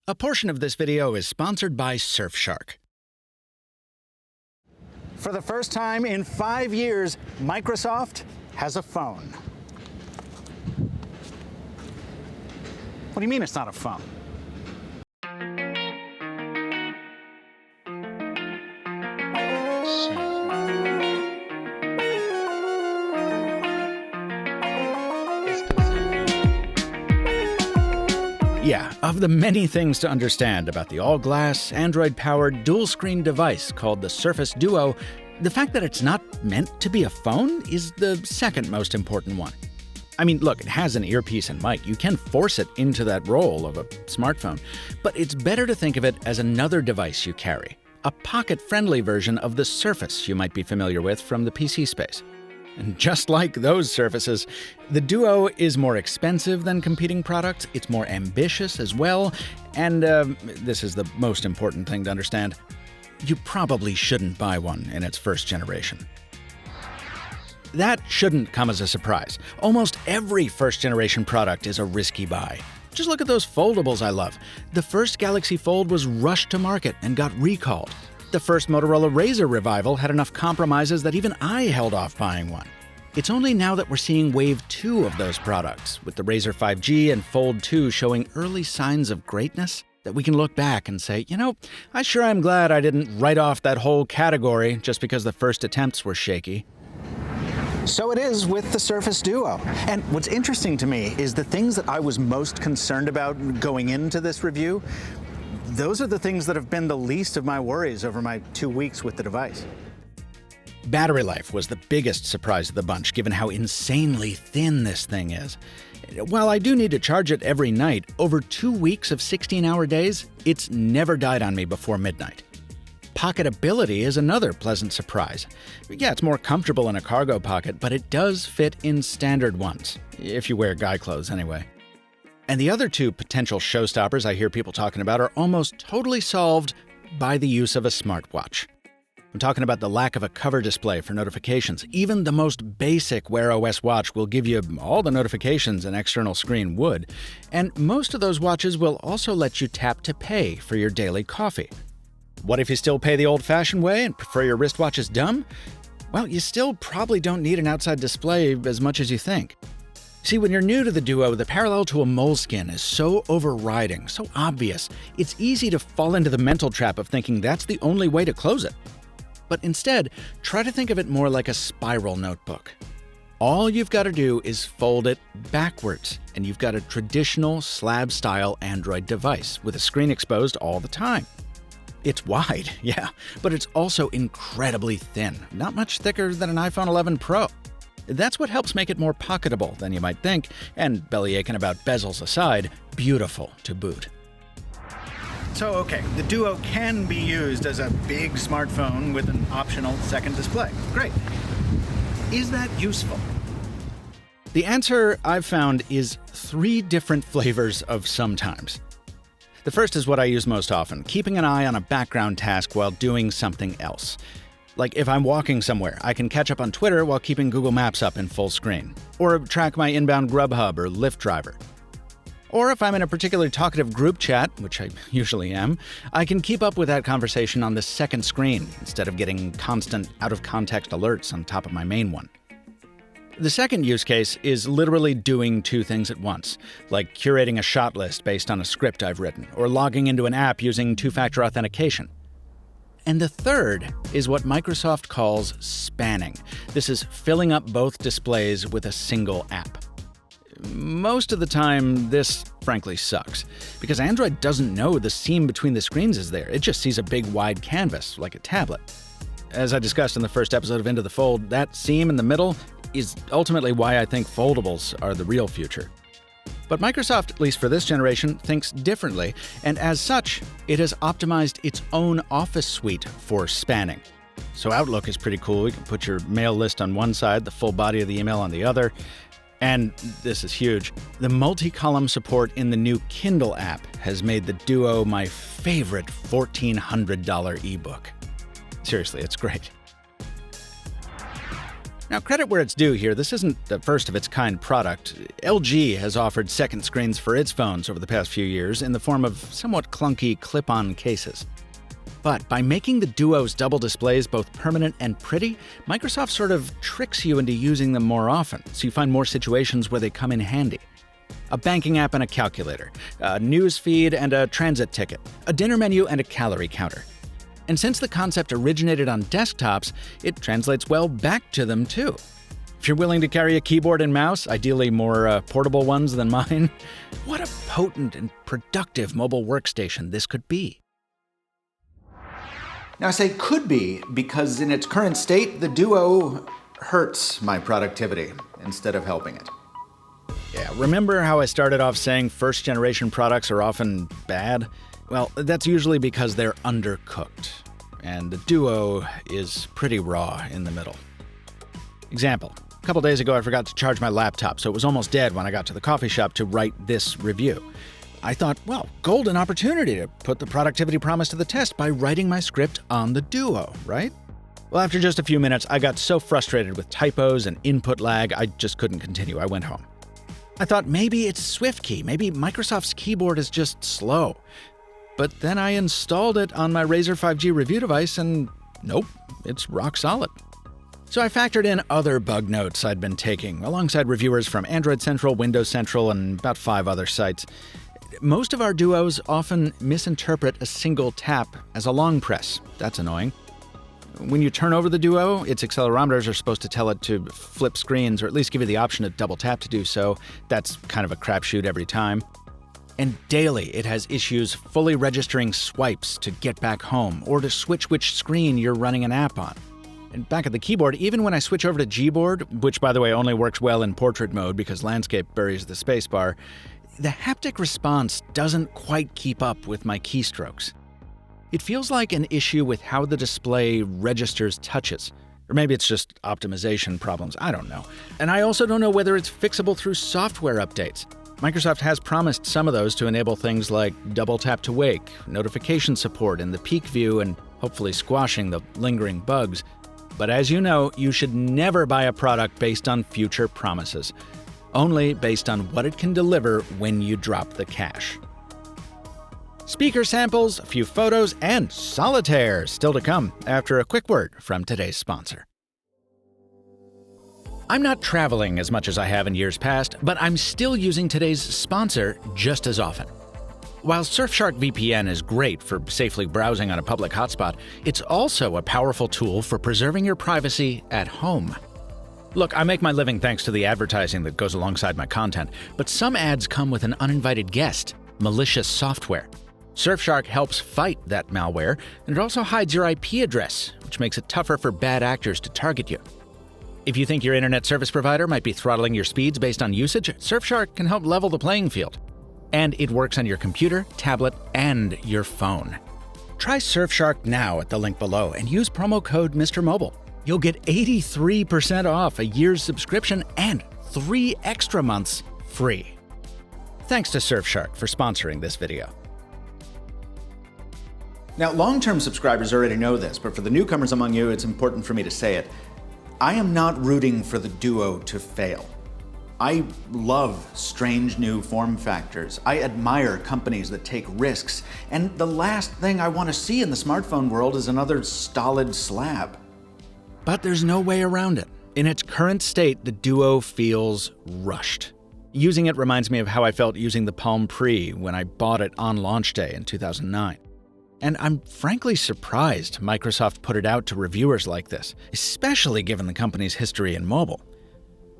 A portion of this video is sponsored by Surfshark. For the first time in 5 years, Microsoft has a phone. What do you mean it's not a phone? Yeah, of the many things to understand about the all-glass, Android-powered, dual-screen device called the Surface Duo, the fact that it's not meant to be a phone is the second most important one. I mean, look, it has an earpiece and mic. You can force it into that role of a smartphone. But it's better to think of it as another device you carry, a pocket-friendly version of the Surface you might be familiar with from the PC space. And just like those Surfaces, the Duo is more expensive than competing products, it's more ambitious as well, and this is the most important thing to understand, you probably shouldn't buy one in its first generation. That shouldn't come as a surprise. Almost every first-generation product is a risky buy. Just look at those foldables I love. The first Galaxy Fold was rushed to market and got recalled. The first Motorola Razr revival had enough compromises that even I held off buying one. It's only now that we're seeing wave 2 of those products, with the Razr 5G and Fold 2 showing early signs of greatness, that we can look back and say, you know, I sure am glad I didn't write off that whole category just because the first attempts were shaky. So it is with the Surface Duo. And what's interesting to me is the things that I was most concerned about going into this review, those are the things that have been the least of my worries over my 2 weeks with the device. Battery life was the biggest surprise of the bunch, given how insanely thin this thing is. While I do need to charge it every night, over 2 weeks of 16-hour days, it's never died on me before midnight. Pocketability is another pleasant surprise. Yeah, it's more comfortable in a cargo pocket, but it does fit in standard ones, if you wear guy clothes anyway. And the other two potential showstoppers I hear people talking about are almost totally solved by the use of a smartwatch. I'm talking about the lack of a cover display for notifications. Even the most basic Wear OS watch will give you all the notifications an external screen would. And most of those watches will also let you tap to pay for your daily coffee. What if you still pay the old-fashioned way and prefer your wristwatches dumb? Well, you still probably don't need an outside display as much as you think. See, when you're new to the Duo, the parallel to a moleskin is so overriding, so obvious, it's easy to fall into the mental trap of thinking that's the only way to close it. But instead, try to think of it more like a spiral notebook. All you've got to do is fold it backwards, and you've got a traditional slab-style Android device with a screen exposed all the time. It's wide, yeah, but it's also incredibly thin, not much thicker than an iPhone 11 Pro. That's what helps make it more pocketable than you might think, and belly aching about bezels aside, beautiful to boot. So, okay, the Duo can be used as a big smartphone with an optional second display. Great. Is that useful? The answer I've found is 3 different flavors of sometimes. The first is what I use most often, keeping an eye on a background task while doing something else. Like if I'm walking somewhere, I can catch up on Twitter while keeping Google Maps up in full screen, or track my inbound Grubhub or Lyft driver. Or if I'm in a particularly talkative group chat, which I usually am, I can keep up with that conversation on the second screen instead of getting constant out-of-context alerts on top of my main one. The second use case is literally doing 2 things at once, like curating a shot list based on a script I've written, or logging into an app using 2-factor authentication. And the third is what Microsoft calls spanning. This is filling up both displays with a single app. Most of the time, this frankly sucks, because Android doesn't know the seam between the screens is there. It just sees a big wide canvas, like a tablet. As I discussed in the first episode of Into the Fold, that seam in the middle is ultimately why I think foldables are the real future. But Microsoft, at least for this generation, thinks differently, and as such, it has optimized its own Office suite for spanning. So Outlook is pretty cool. You can put your mail list on one side, the full body of the email on the other. And this is huge. The multi-column support in the new Kindle app has made the Duo my favorite $1,400 ebook. Seriously, it's great. Now, credit where it's due here, this isn't the first of its kind product. LG has offered second screens for its phones over the past few years in the form of somewhat clunky clip-on cases. But by making the Duo's double displays both permanent and pretty, Microsoft sort of tricks you into using them more often, so you find more situations where they come in handy. A banking app and a calculator, a news feed and a transit ticket, a dinner menu and a calorie counter. And since the concept originated on desktops, it translates well back to them too. If you're willing to carry a keyboard and mouse, ideally more portable ones than mine, what a potent and productive mobile workstation this could be. Now I say could be because in its current state, the Duo hurts my productivity instead of helping it. Yeah, remember how I started off saying first-generation products are often bad? Well, that's usually because they're undercooked, and the Duo is pretty raw in the middle. Example, a couple days ago I forgot to charge my laptop, so it was almost dead when I got to the coffee shop to write this review. I thought, well, golden opportunity to put the productivity promise to the test by writing my script on the Duo, right? Well, after just a few minutes, I got so frustrated with typos and input lag, I just couldn't continue. I went home. I thought maybe it's SwiftKey, maybe Microsoft's keyboard is just slow. But then I installed it on my Razer 5G review device and nope, it's rock solid. So I factored in other bug notes I'd been taking, alongside reviewers from Android Central, Windows Central, and about 5 other sites. Most of our Duos often misinterpret a single tap as a long press. That's annoying. When you turn over the Duo, its accelerometers are supposed to tell it to flip screens, or at least give you the option to double tap to do so. That's kind of a crapshoot every time. And daily, it has issues fully registering swipes to get back home, or to switch which screen you're running an app on. And back at the keyboard, even when I switch over to Gboard, which by the way only works well in portrait mode because landscape buries the spacebar, the haptic response doesn't quite keep up with my keystrokes. It feels like an issue with how the display registers touches. Or maybe it's just optimization problems, I don't know. And I also don't know whether it's fixable through software updates. Microsoft has promised some of those to enable things like double tap to wake, notification support in the peek view, and hopefully squashing the lingering bugs. But as you know, you should never buy a product based on future promises. Only based on what it can deliver when you drop the cash. Speaker samples, a few photos, and solitaire still to come after a quick word from today's sponsor. I'm not traveling as much as I have in years past, but I'm still using today's sponsor just as often. While Surfshark VPN is great for safely browsing on a public hotspot, it's also a powerful tool for preserving your privacy at home. Look, I make my living thanks to the advertising that goes alongside my content, but some ads come with an uninvited guest, malicious software. Surfshark helps fight that malware, and it also hides your IP address, which makes it tougher for bad actors to target you. If you think your internet service provider might be throttling your speeds based on usage, Surfshark can help level the playing field. And it works on your computer, tablet, and your phone. Try Surfshark now at the link below and use promo code MrMobile. You'll get 83% off a year's subscription and 3 extra months free. Thanks to Surfshark for sponsoring this video. Now, long-term subscribers already know this, but for the newcomers among you, it's important for me to say it. I am not rooting for the Duo to fail. I love strange new form factors. I admire companies that take risks. And the last thing I want to see in the smartphone world is another stolid slab. But there's no way around it. In its current state, the Duo feels rushed. Using it reminds me of how I felt using the Palm Pre when I bought it on launch day in 2009. And I'm frankly surprised Microsoft put it out to reviewers like this, especially given the company's history in mobile.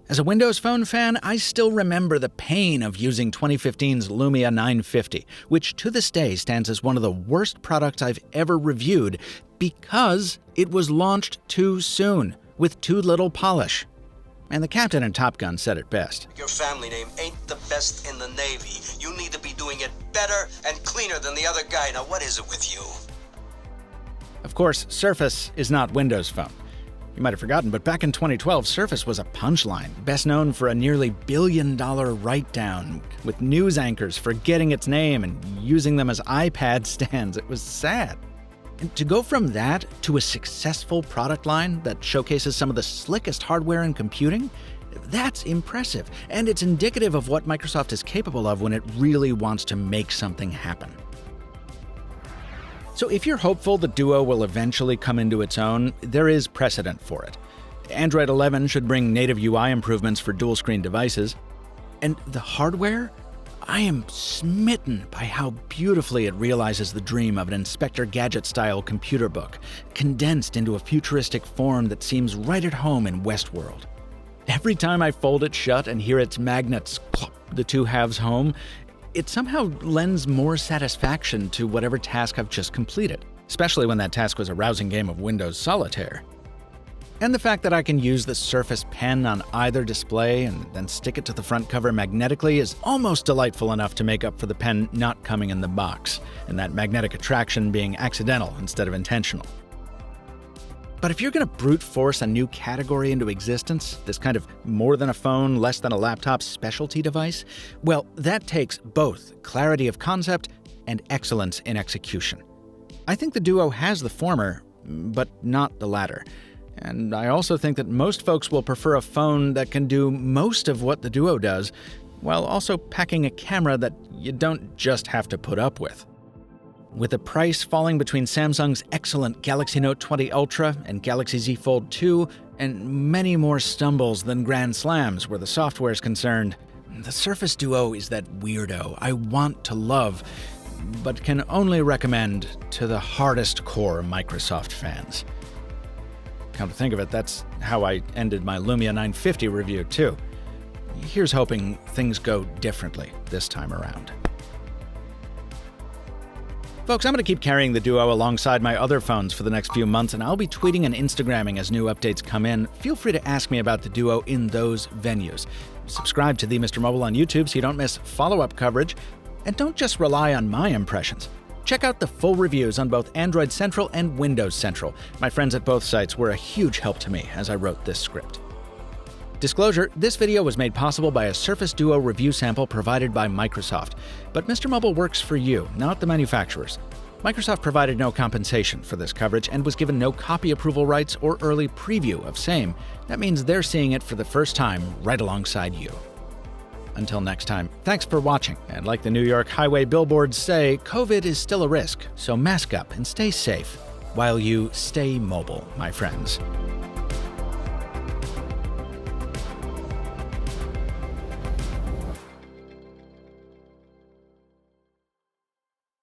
As a Windows Phone fan, I still remember the pain of using 2015's Lumia 950, which to this day stands as one of the worst products I've ever reviewed because it was launched too soon, with too little polish. And the captain in Top Gun said it best. Your family name ain't the best in the Navy. You need to be doing it better and cleaner than the other guy. Now, what is it with you? Of course, Surface is not Windows Phone. You might have forgotten, but back in 2012, Surface was a punchline, best known for a nearly $1 billion write-down, with news anchors forgetting its name and using them as iPad stands. It was sad. And to go from that to a successful product line that showcases some of the slickest hardware in computing, that's impressive, and it's indicative of what Microsoft is capable of when it really wants to make something happen. So if you're hopeful the Duo will eventually come into its own, there is precedent for it. Android 11 should bring native UI improvements for dual-screen devices. And the hardware? I am smitten by how beautifully it realizes the dream of an Inspector Gadget-style computer book, condensed into a futuristic form that seems right at home in Westworld. Every time I fold it shut and hear its magnets plop the two halves home, it somehow lends more satisfaction to whatever task I've just completed, especially when that task was a rousing game of Windows Solitaire. And the fact that I can use the Surface Pen on either display and then stick it to the front cover magnetically is almost delightful enough to make up for the pen not coming in the box, and that magnetic attraction being accidental instead of intentional. But if you're going to brute force a new category into existence, this kind of more than a phone, less than a laptop specialty device, well, that takes both clarity of concept and excellence in execution. I think the Duo has the former, but not the latter. And I also think that most folks will prefer a phone that can do most of what the Duo does, while also packing a camera that you don't just have to put up with. With the price falling between Samsung's excellent Galaxy Note 20 Ultra and Galaxy Z Fold 2, and many more stumbles than grand slams where the software is concerned, the Surface Duo is that weirdo I want to love, but can only recommend to the hardest core Microsoft fans. Come to think of it, that's how I ended my Lumia 950 review too. Here's hoping things go differently this time around. Folks, I'm going to keep carrying the Duo alongside my other phones for the next few months, and I'll be tweeting and Instagramming as new updates come in. Feel free to ask me about the Duo in those venues. Subscribe to the Mr. Mobile on YouTube so you don't miss follow-up coverage, and don't just rely on my impressions. Check out the full reviews on both Android Central and Windows Central. My friends at both sites were a huge help to me as I wrote this script. Disclosure, this video was made possible by a Surface Duo review sample provided by Microsoft. But Mr. Mobile works for you, not the manufacturers. Microsoft provided no compensation for this coverage and was given no copy approval rights or early preview of same. That means they're seeing it for the first time right alongside you. Until next time, thanks for watching, and like the New York highway billboards say, COVID is still a risk, so mask up and stay safe while you stay mobile, my friends.